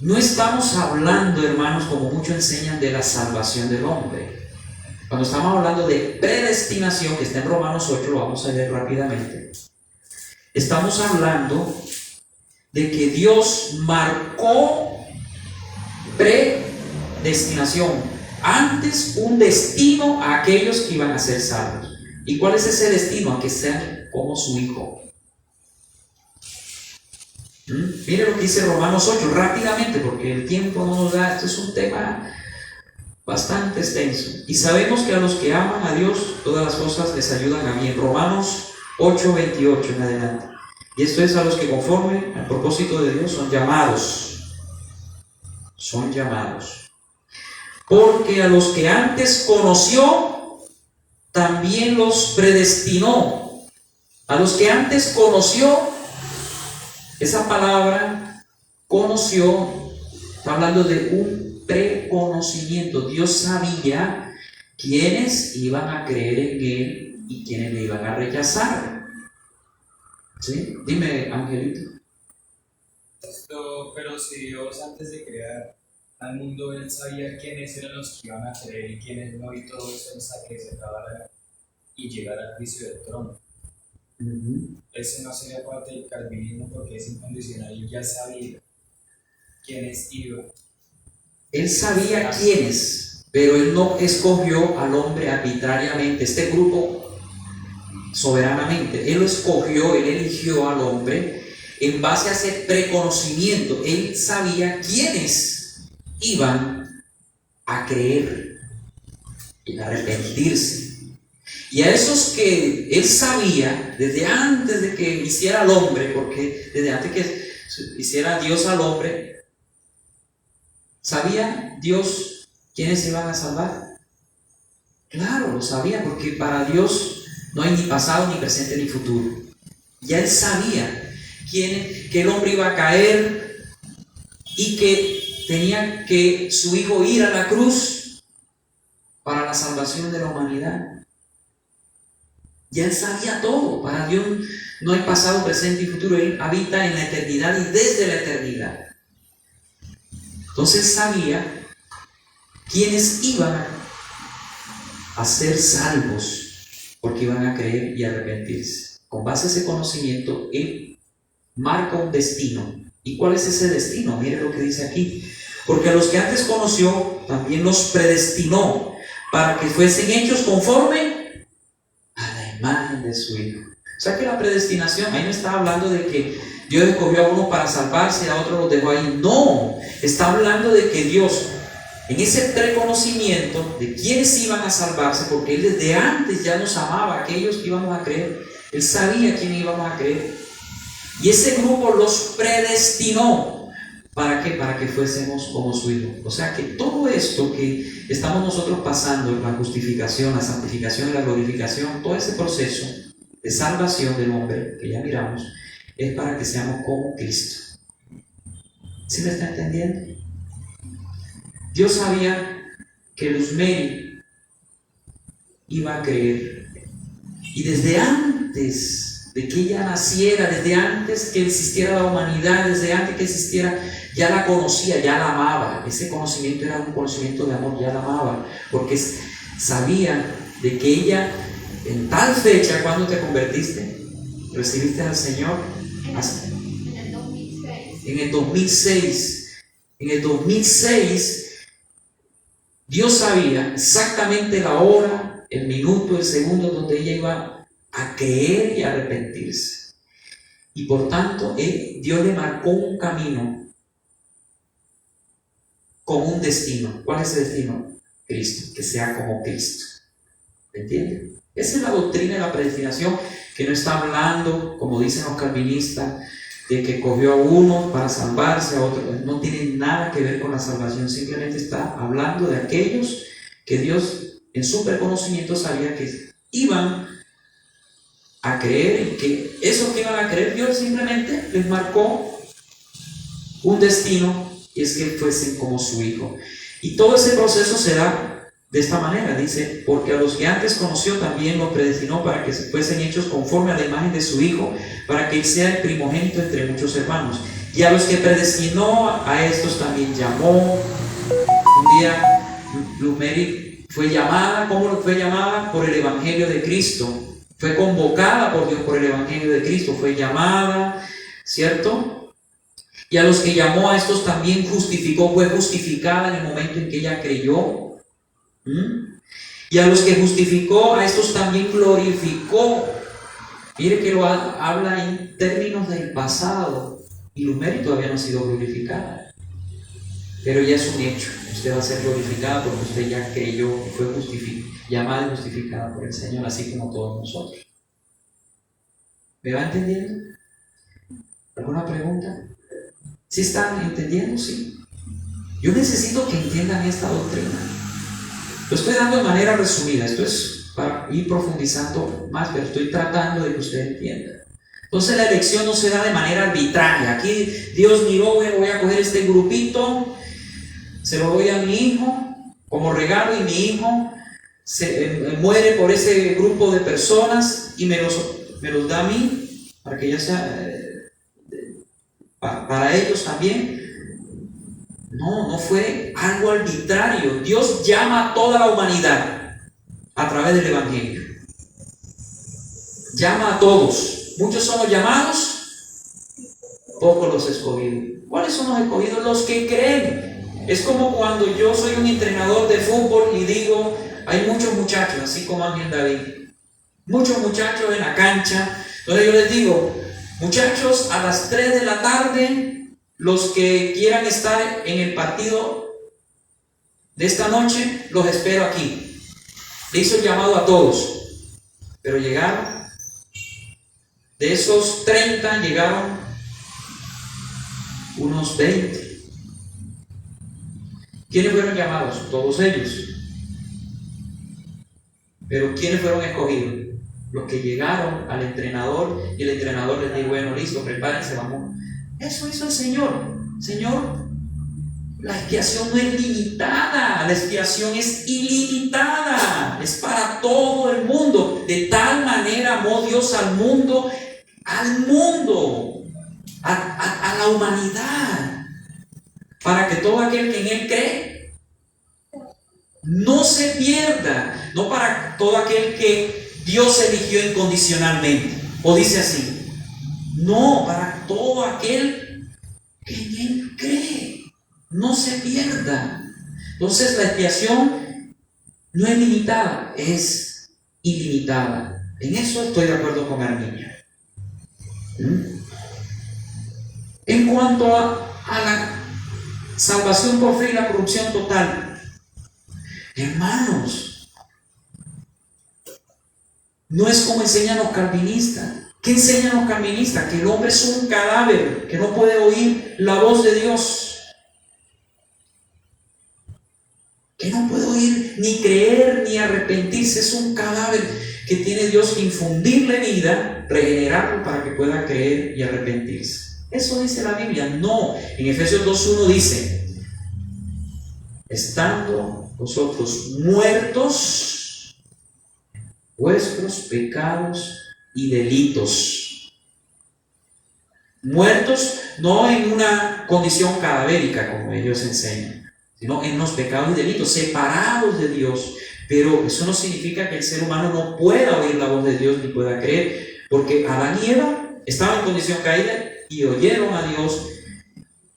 no estamos hablando, hermanos, como muchos enseñan, de la salvación del hombre. Cuando estamos hablando de predestinación, que está en Romanos 8, lo vamos a leer rápidamente, estamos hablando de que Dios marcó predestinación, antes un destino a aquellos que iban a ser salvos. ¿Y cuál es ese destino? A que sean como su Hijo. Mire lo que dice Romanos 8 rápidamente, porque el tiempo no nos da. Esto es un tema bastante extenso. Y sabemos que a los que aman a Dios, todas las cosas les ayudan a bien. Romanos 8:28 en adelante. Y esto es a los que conforme al propósito de Dios son llamados. Son llamados. Porque a los que antes conoció, también los predestinó. A los que antes conoció, esa palabra conoció, está hablando de un preconocimiento. Dios sabía quiénes iban a creer en Él y quiénes le iban a rechazar. ¿Sí? Dime, Angelito. Pero si Dios antes de crear al mundo, Él sabía quiénes eran los que iban a creer y quiénes no, y todo eso hasta que se acabara y llegara al juicio del trono. Ese no sería parte del calvinismo porque es incondicional y ya sabía. quiénes iban. Él sabía quiénes, pero él no escogió al hombre arbitrariamente, este grupo soberanamente. Él lo escogió, él eligió al hombre en base a ese preconocimiento. Él sabía quiénes iban a creer y a arrepentirse. Y a esos que él sabía desde antes de que hiciera al hombre, porque desde antes que hiciera Dios al hombre, ¿sabía Dios quiénes iban a salvar? Claro, lo sabía, porque para Dios no hay ni pasado, ni presente, ni futuro. Ya él sabía que el hombre iba a caer y que tenía que su hijo ir a la cruz para la salvación de la humanidad. Ya él sabía todo. Para Dios no hay pasado, presente y futuro. Él habita en la eternidad y desde la eternidad. Entonces sabía quiénes iban a ser salvos porque iban a creer y arrepentirse. Con base a ese conocimiento, él marca un destino. ¿Y cuál es ese destino? Mire lo que dice aquí. Porque a los que antes conoció, también los predestinó para que fuesen hechos conforme a la imagen de su Hijo. O sea que la predestinación, ahí no está hablando de que Dios escogió a uno para salvarse y a otro los dejó ahí. No, está hablando de que Dios, en ese preconocimiento de quiénes iban a salvarse, porque Él desde antes ya nos amaba, aquellos que íbamos a creer, Él sabía quién íbamos a creer. Y ese grupo los predestinó. ¿Para qué? Para que fuésemos como su Hijo. O sea que todo esto que estamos nosotros pasando, la justificación, la santificación y la glorificación, todo ese proceso de salvación del hombre que ya miramos, es para que seamos como Cristo. ¿Sí me está entendiendo? Dios sabía que Luzmeri iba a creer. Y desde antes de que ella naciera, desde antes que existiera la humanidad, desde antes que existiera, ya la conocía, ya la amaba. Ese conocimiento era un conocimiento de amor, ya la amaba, porque sabía de que ella, en tal fecha, ¿cuándo te convertiste? ¿Recibiste al Señor? En el 2006. En el 2006. En el 2006, Dios sabía exactamente la hora, el minuto, el segundo donde ella iba a creer y a arrepentirse. Y por tanto, Dios le marcó un camino con un destino. ¿Cuál es el destino? Cristo, que sea como Cristo. ¿Me entienden? Esa es la doctrina de la predestinación, que no está hablando, como dicen los calvinistas, de que cogió a uno para salvarse, a otro. No tiene nada que ver con la salvación, simplemente está hablando de aquellos que Dios en su preconocimiento sabía que iban a creer, y que esos que iban a creer, Dios simplemente les marcó un destino, y es que fuesen como su Hijo. Y todo ese proceso se da de esta manera, dice, porque a los que antes conoció también los predestinó para que se fuesen hechos conforme a la imagen de su Hijo, para que él sea el primogénito entre muchos hermanos. Y a los que predestinó, a estos también llamó. Un día Luzmeri fue llamada. ¿Cómo fue llamada? Por el Evangelio de Cristo. Fue convocada por Dios por el Evangelio de Cristo, fue llamada, ¿cierto? Y a los que llamó, a estos también justificó, fue justificada en el momento en que ella creyó. Y a los que justificó, a estos también glorificó. Mire que lo habla en términos del pasado, y Luzmeri todavía no ha sido glorificada, pero ya es un hecho. Usted va a ser glorificada porque usted ya creyó y fue llamada y justificada por el Señor, así como todos nosotros. ¿Me va entendiendo? ¿Alguna pregunta? ¿Sí están entendiendo? Sí. Yo necesito que entiendan esta doctrina. Lo estoy dando de manera resumida. Esto es para ir profundizando más, pero estoy tratando de que usted entienda. Entonces la elección no se da de manera arbitraria. Aquí Dios miró, bueno, voy a coger este grupito, se lo doy a mi hijo como regalo, y mi hijo muere por ese grupo de personas y me los da a mí, para que ya sea para ellos también. No fue algo arbitrario. Dios llama a toda la humanidad a través del Evangelio. Llama a todos. Muchos son los llamados, pocos los escogidos. ¿Cuáles son los escogidos? Los que creen. Es como cuando yo soy un entrenador de fútbol y digo, hay muchos muchachos, así como Ángel David, muchos muchachos en la cancha. Entonces yo les digo, muchachos, a las 3 de la tarde, los que quieran estar en el partido de esta noche, los espero aquí. Le hizo el llamado a todos, pero llegaron, de esos 30 llegaron unos 20. ¿Quiénes fueron llamados? Todos ellos. Pero ¿quiénes fueron escogidos? Los que llegaron al entrenador y el entrenador les dijo, bueno, listo, prepárense, vamos. Eso hizo el Señor. Señor, la expiación no es limitada, la expiación es ilimitada, es para todo el mundo. De tal manera amó Dios al mundo, a la humanidad, para que todo aquel que en Él cree no se pierda, no para todo aquel que Dios eligió incondicionalmente, o dice así, no, para todo aquel que en Él cree, no se pierda. Entonces la expiación no es limitada, es ilimitada. En eso estoy de acuerdo con Armiño. En cuanto a la salvación por fe y la corrupción total, hermanos, no es como enseñan los calvinistas. ¿Qué enseñan los calvinistas? Que el hombre es un cadáver, que no puede oír la voz de Dios, que no puede oír ni creer ni arrepentirse. Es un cadáver que tiene Dios que infundirle vida, regenerarlo para que pueda creer y arrepentirse. Eso dice la Biblia. No, en Efesios 2:1 dice, estando vosotros muertos vuestros pecados y delitos. Muertos no en una condición cadavérica como ellos enseñan, sino en los pecados y delitos, separados de Dios. Pero eso no significa que el ser humano no pueda oír la voz de Dios ni pueda creer, porque Adán y Eva estaban en condición caída y oyeron a Dios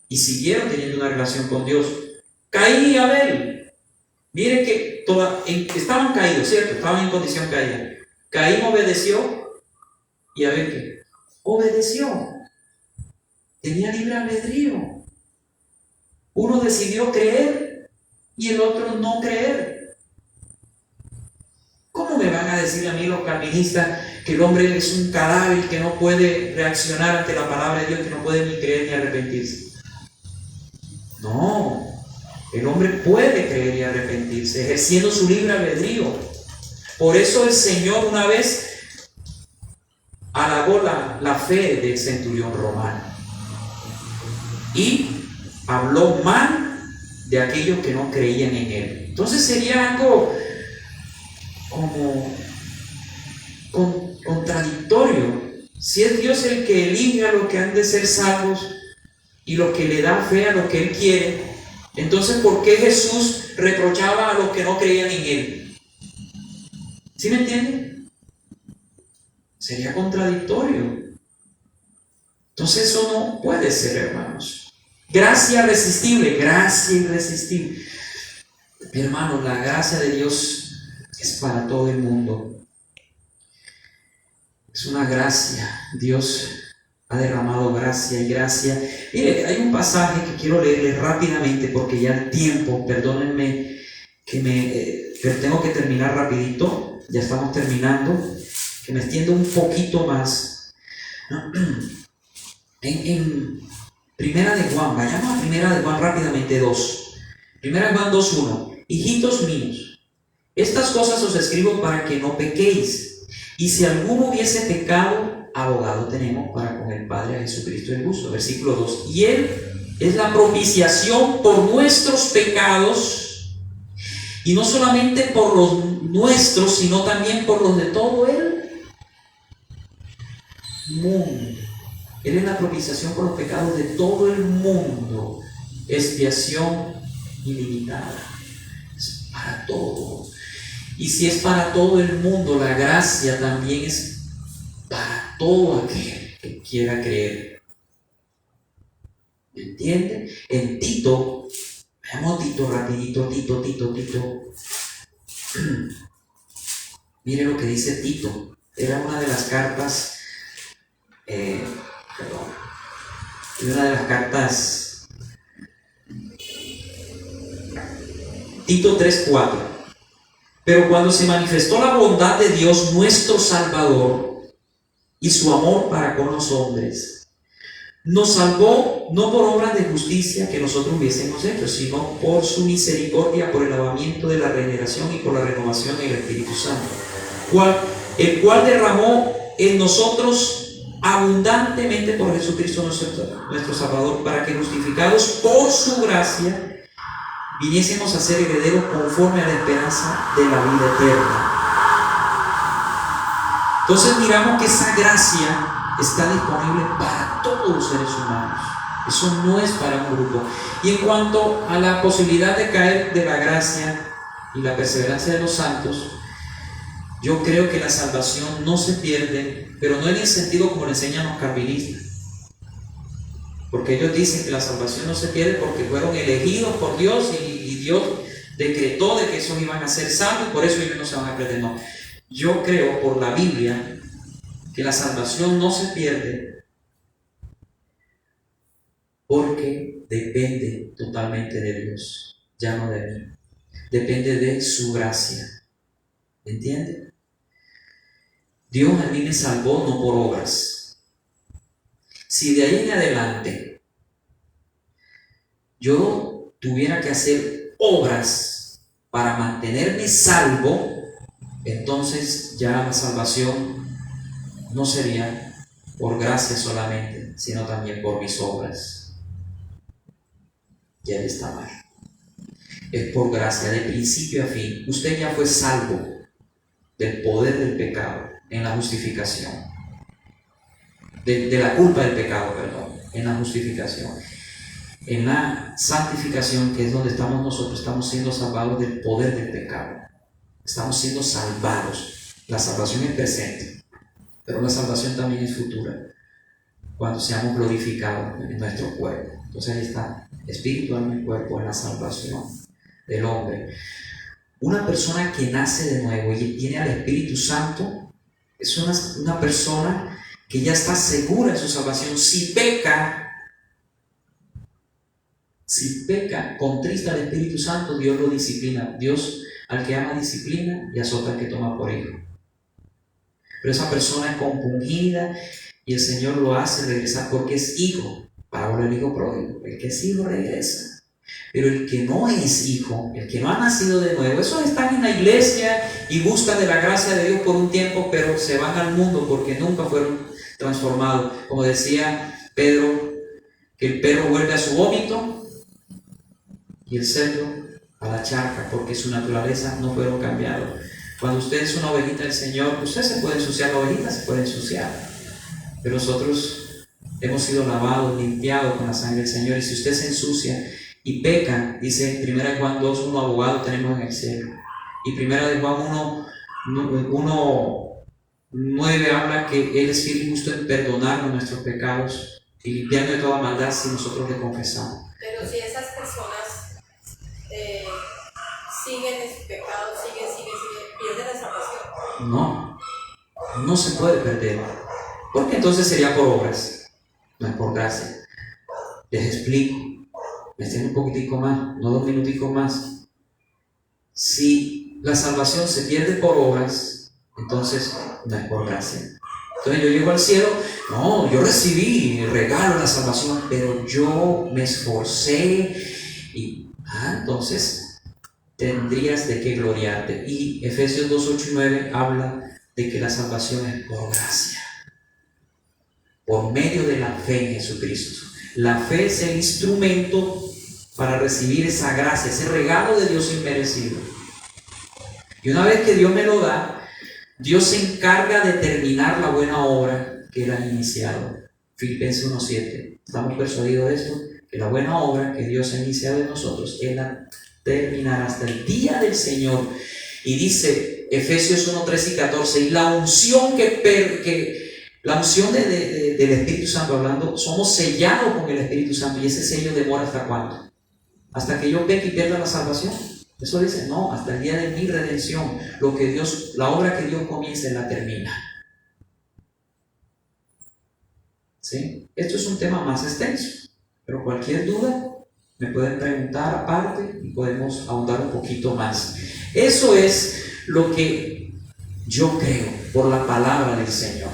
y siguieron teniendo una relación con Dios. Caín y Abel, miren que estaban caídos, ¿cierto? Estaban en condición caída. Caín obedeció y Abel ¿qué? Obedeció. Tenía libre albedrío. Uno decidió creer y el otro no creer. ¿Cómo me van a decir a mí los calvinistas que el hombre es un cadáver, que no puede reaccionar ante la palabra de Dios, que no puede ni creer ni arrepentirse? No, el hombre puede creer y arrepentirse, ejerciendo su libre albedrío. Por eso el Señor una vez alabó la fe del centurión romano y habló mal de aquellos que no creían en Él. Entonces sería algo como contradictorio. Si es Dios el que elige a los que han de ser salvos y los que le da fe a lo que Él quiere, entonces ¿por qué Jesús reprochaba a los que no creían en Él? ¿Sí me entienden? Sería contradictorio. Entonces eso no puede ser, hermanos. Gracia irresistible, gracia irresistible. Hermanos, la gracia de Dios es para todo el mundo. Es una gracia. Dios ha derramado gracia y gracia. Mire, hay un pasaje que quiero leerles rápidamente porque ya el tiempo, perdónenme pero tengo que terminar rapidito. Ya estamos terminando. Que me extiendo un poquito más. En Primera de Juan, vayamos a Primera de Juan rápidamente, 2. Primera de Juan 2:1. Hijitos míos, estas cosas os escribo para que no pequéis. Y si alguno hubiese pecado, abogado tenemos para con el Padre, a Jesucristo el justo. Versículo 2. Y Él es la propiciación por nuestros pecados, y no solamente por los nuestros, sino también por los de todo el mundo. Él es la propiciación por los pecados de todo el mundo. Expiación ilimitada. Es para todo. Y si es para todo el mundo, la gracia también es para todo aquel que quiera creer. ¿Entiende? En Tito, veamos Tito rapidito, Tito. Mire lo que dice Tito. Era una de las cartas, Tito 3:4. Pero cuando se manifestó la bondad de Dios nuestro Salvador y su amor para con los hombres, nos salvó no por obras de justicia que nosotros hubiésemos hecho, sino por su misericordia, por el lavamiento de la regeneración y por la renovación del Espíritu Santo, el cual derramó en nosotros abundantemente por Jesucristo nuestro Salvador, para que justificados por su gracia viniésemos a ser herederos conforme a la esperanza de la vida eterna. Entonces miramos que esa gracia está disponible para todos los seres humanos. Eso no es para un grupo. Y en cuanto a la posibilidad de caer de la gracia y la perseverancia de los santos, yo creo que la salvación no se pierde, pero no en el sentido como le enseñan los calvinistas. Porque ellos dicen que la salvación no se pierde porque fueron elegidos por Dios y Dios decretó de que esos iban a ser salvos y por eso ellos no se van a perder. No. Yo creo por la Biblia que la salvación no se pierde porque depende totalmente de Dios, ya no de mí. Depende de su gracia. ¿Entiende? Dios a mí me salvó no por obras. Si de ahí en adelante yo tuviera que hacer obras para mantenerme salvo, entonces ya la salvación no sería por gracia solamente, sino también por mis obras. Ya está mal. Es por gracia, de principio a fin. Usted ya fue salvo del poder del pecado en la justificación. De la culpa del pecado, perdón, en la justificación. En la santificación, que es donde estamos nosotros, estamos siendo salvados del poder del pecado. Estamos siendo salvados. La salvación es presente, pero la salvación también es futura, cuando seamos glorificados en nuestro cuerpo. Entonces ahí está, espíritu, alma y cuerpo, en la salvación del hombre. Una persona que nace de nuevo y tiene al Espíritu Santo es una persona que ya está segura de su salvación. Si peca, contrista al Espíritu Santo, Dios lo disciplina. Dios al que ama disciplina y azota al que toma por hijo. Pero esa persona es compungida y el Señor lo hace regresar porque es hijo. Parábola del hijo pródigo. El que es hijo regresa. Pero el que no es hijo, el que no ha nacido de nuevo, esos están en la iglesia y buscan de la gracia de Dios por un tiempo, pero se van al mundo porque nunca fueron transformados. Como decía Pedro, que el perro vuelve a su vómito y el cerdo a la charca, porque su naturaleza no fueron cambiados. Cuando usted es una ovejita del Señor, usted se puede ensuciar, la ovejita se puede ensuciar, pero nosotros hemos sido lavados, limpiados con la sangre del Señor. Y si usted se ensucia y peca, dice 1 Juan 2, un abogado tenemos en el cielo. Y 1 Juan 1:9 habla que Él es fiel y justo en perdonarnos nuestros pecados y limpiarnos de toda maldad si nosotros le confesamos. Pero si esas personas siguen en su pecado, siguen, pierden la salvación. No se puede perder. Porque entonces sería por obras, no es por gracia. Les explico. Me extiendo un poquitico más, no 2 minuticos más. Si la salvación se pierde por obras, entonces no es por gracia. Entonces yo llego al cielo, no, yo recibí el regalo de la salvación, pero yo me esforcé y entonces tendrías de qué gloriarte. Y Efesios 2, 8 y 9 habla de que la salvación es por gracia, por medio de la fe en Jesucristo. La fe es el instrumento para recibir esa gracia, ese regalo de Dios inmerecido. Y una vez que Dios me lo da, Dios se encarga de terminar la buena obra que Él ha iniciado. Filipenses 1:7. Estamos persuadidos de eso, que la buena obra que Dios ha iniciado en nosotros, Él la terminará hasta el día del Señor. Y dice Efesios 1:13 y 14, y la unción que La unción del Espíritu Santo, hablando, somos sellados con el Espíritu Santo, y ese sello demora ¿hasta cuándo? ¿Hasta que yo peque y pierda la salvación? Eso dice, no, hasta el día de mi redención. La obra que Dios comienza, Él la termina. ¿Sí? Esto es un tema más extenso, pero cualquier duda me pueden preguntar aparte y podemos ahondar un poquito más. Eso es lo que yo creo por la palabra del Señor.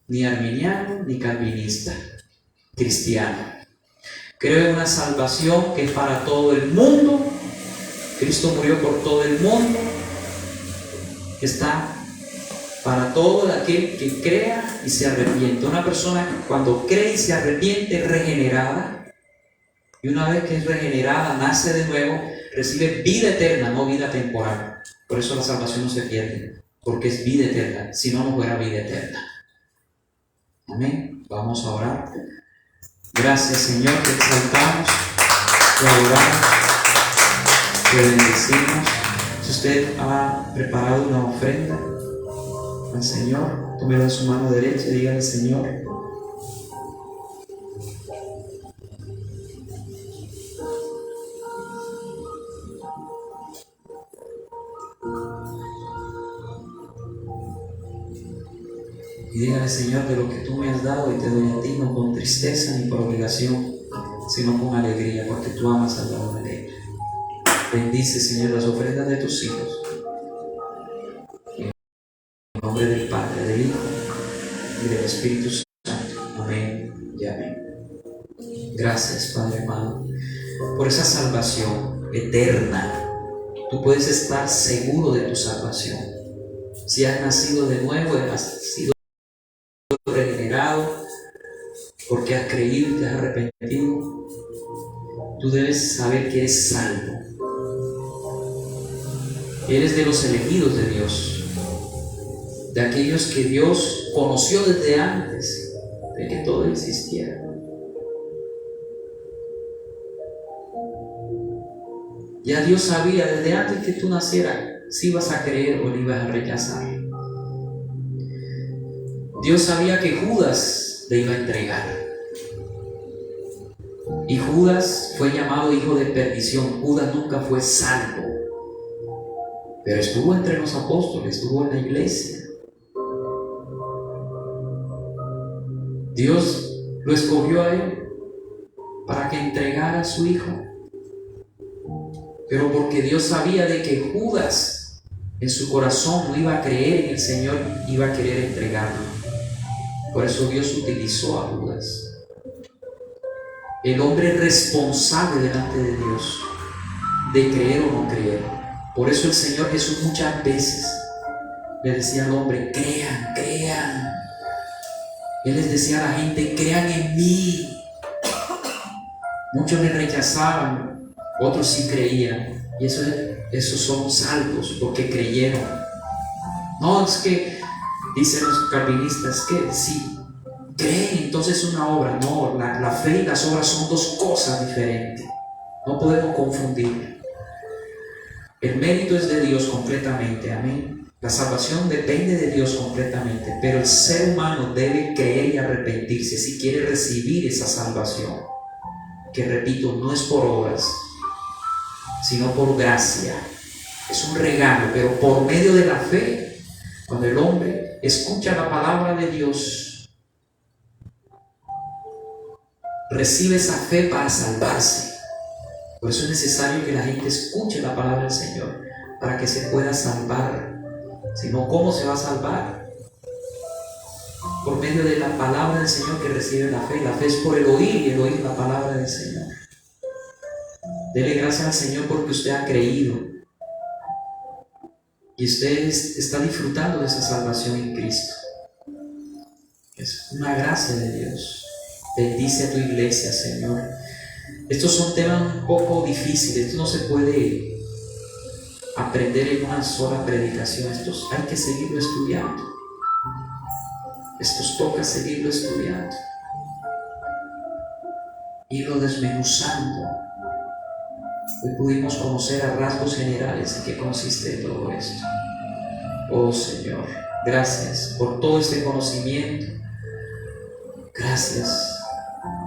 Ni arminiano ni calvinista, cristiano. Creo en una salvación que es para todo el mundo. Cristo murió por todo el mundo. Está para todo aquel que crea y se arrepiente. Una persona cuando cree y se arrepiente es regenerada. Y una vez que es regenerada, nace de nuevo, recibe vida eterna, no vida temporal. Por eso la salvación no se pierde, porque es vida eterna. Si no, no fuera vida eterna. Amén. Vamos a orar. Gracias, Señor, te exaltamos, te adoramos, te bendecimos. Si usted ha preparado una ofrenda al Señor, tómela en su mano derecha y dígale: Señor, y dígale: Señor, de lo que tú me has dado y te doy a ti, no con tristeza ni por obligación, sino con alegría, porque tú amas al dador de él. Bendice, Señor, las ofrendas de tus hijos. En el nombre del Padre, del Hijo y del Espíritu Santo. Amén y amén. Gracias, Padre amado, por esa salvación eterna. Tú puedes estar seguro de tu salvación. Si has nacido de nuevo, has sido regenerado, porque has creído y te has arrepentido, tú debes saber que eres salvo. Eres de los elegidos de Dios, de aquellos que Dios conoció desde antes de que todo existiera. Ya Dios sabía desde antes que tú nacieras si ibas a creer o le ibas a rechazar. Dios sabía que Judas le iba a entregar. Y Judas fue llamado hijo de perdición. Judas nunca fue salvo, pero estuvo entre los apóstoles, estuvo en la iglesia. Dios lo escogió a él para que entregara a su hijo. Pero porque Dios sabía de que Judas en su corazón no iba a creer en el Señor, iba a querer entregarlo. Por eso Dios utilizó a Judas, el hombre responsable delante de Dios, de creer o no creer. Por eso el Señor Jesús muchas veces le decía al hombre: crean, crean. Él les decía a la gente: crean en mí. Muchos le rechazaban, otros sí creían. Y esos son salvos porque creyeron. No es que, dicen los calvinistas, que si creen entonces una obra. No, la fe y las obras son dos cosas diferentes. No podemos confundir. El mérito es de Dios completamente, amén. La salvación depende de Dios completamente, pero el ser humano debe creer y arrepentirse si quiere recibir esa salvación, que repito, no es por obras, sino por gracia. Es un regalo, pero por medio de la fe. Cuando el hombre escucha la palabra de Dios, recibe esa fe para salvarse. Por eso es necesario que la gente escuche la palabra del Señor para que se pueda salvar. Si no, ¿cómo se va a salvar? Por medio de la palabra del Señor que recibe la fe. La fe es por el oír y el oír la palabra del Señor. Dele gracias al Señor porque usted ha creído y usted está disfrutando de esa salvación en Cristo. Es una gracia de Dios. Bendice a tu iglesia, Señor. Estos son temas un poco difíciles. Esto no se puede aprender en una sola predicación. Estos hay que seguirlo estudiando. Estos toca seguirlo estudiando, irlo desmenuzando. Hoy pudimos conocer a rasgos generales en qué consiste todo esto. Oh Señor, Gracias por todo este conocimiento. Gracias.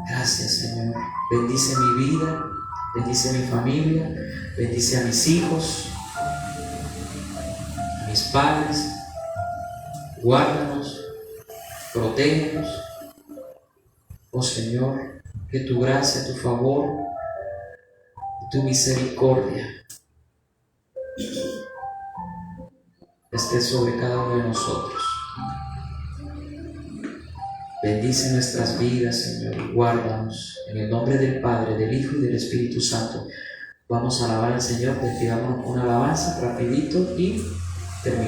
Gracias, Señor. Bendice mi vida, bendice mi familia, bendice a mis hijos, a mis padres. Guárdanos, protégenos. Oh Señor, que tu gracia, tu favor, tu misericordia esté sobre cada uno de nosotros. Bendice nuestras vidas, Señor, y guárdanos. En el nombre del Padre, del Hijo y del Espíritu Santo. Vamos a alabar al Señor. Despidamos una alabanza rapidito y terminamos.